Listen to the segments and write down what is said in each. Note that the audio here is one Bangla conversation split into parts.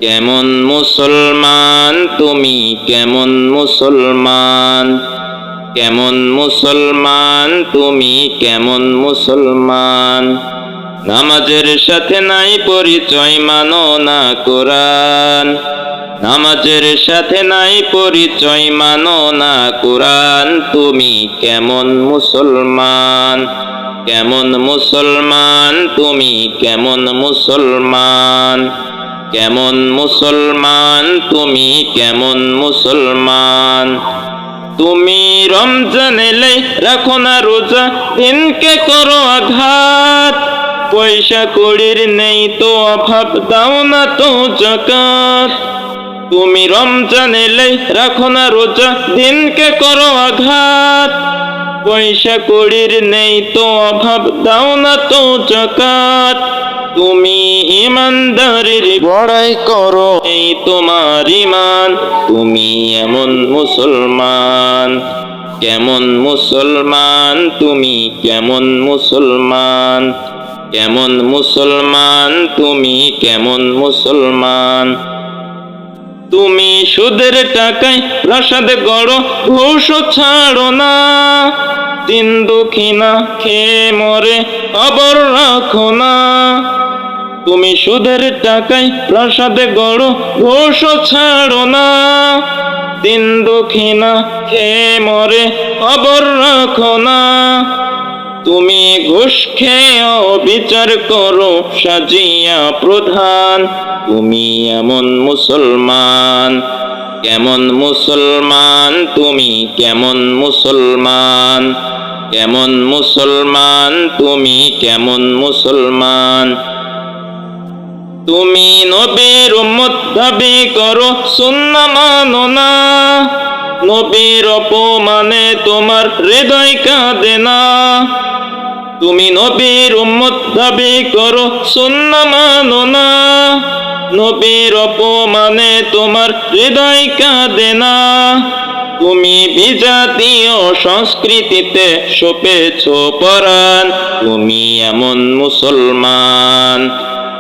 কেমন মুসলমান তুমি, কেমন মুসলমান, কেমন মুসলমান তুমি, কেমন মুসলমান। নামাজের সাথে নাই পরিচয়, মানো না কোরআন। নামাজের সাথে নাই পরিচয়, মানো না কোরআন। তুমি কেমন মুসলমান, কেমন মুসলমান তুমি, কেমন মুসলমান, কেমন মুসলমান তুমি, কেমন মুসলমান। তুমি রমজান এলে রাখো না রোজা, দিনকে করো আঘাত। পয়সা কড়ির নেই তো অভাব, দাও না তো যাকাত। তুমি রমজান এলে রাখো না রোজা, দিনকে করো আঘাত। পয়সা কড়ির নেই তো অভাব, দাও না তো যাকাত। তুমি ইমানদারির বড়াই করো, এই তোমার ঈমান। তুমি এমন মুসলমান, কেমন মুসলমান তুমি, কেমন মুসলমান, কেমন মুসলমান তুমি, কেমন মুসলমান। তুমি সুদের টাকায় প্রাসাদ গড়ো, ঘুষ ছাড়ো না। দিন দুঃখী না খেয়ে মরে, খবর রাখো না। তুমি সুদের টাকায় প্রাসাদ গড়ো, ঘুষ ছাড়ো না। দিন দুঃখী না খেয়ে মরে, খবর রাখো না। তুমি ঘুষ খেয়ে বিচার করো, সাজিয়া প্রধান। তুমি এমন মুসলমান, কেমন মুসলমান তুমি, কেমন মুসলমান, কেমন মুসলমান তুমি, কেমন মুসলমান। তুমি নবীর উম্মত দাবি করো, সুন্নাহ মানো না। নবীর অপমানে তোমার হৃদয় কাঁদে না। তুমি নবীর উম্মত দাবি করো, সুন্নাহ মানো না। নবীর অপমানে তোমার হৃদয় কাঁদে না। তুমি বিজাতীয় সংস্কৃতিতে সপেছ পরাণ। তুমি এমন মুসলমান,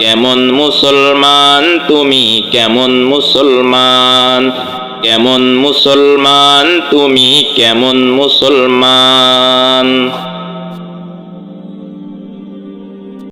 কেমন মুসলমান তুমি, কেমন মুসলমান, কেমন মুসলমান তুমি, কেমন মুসলমান।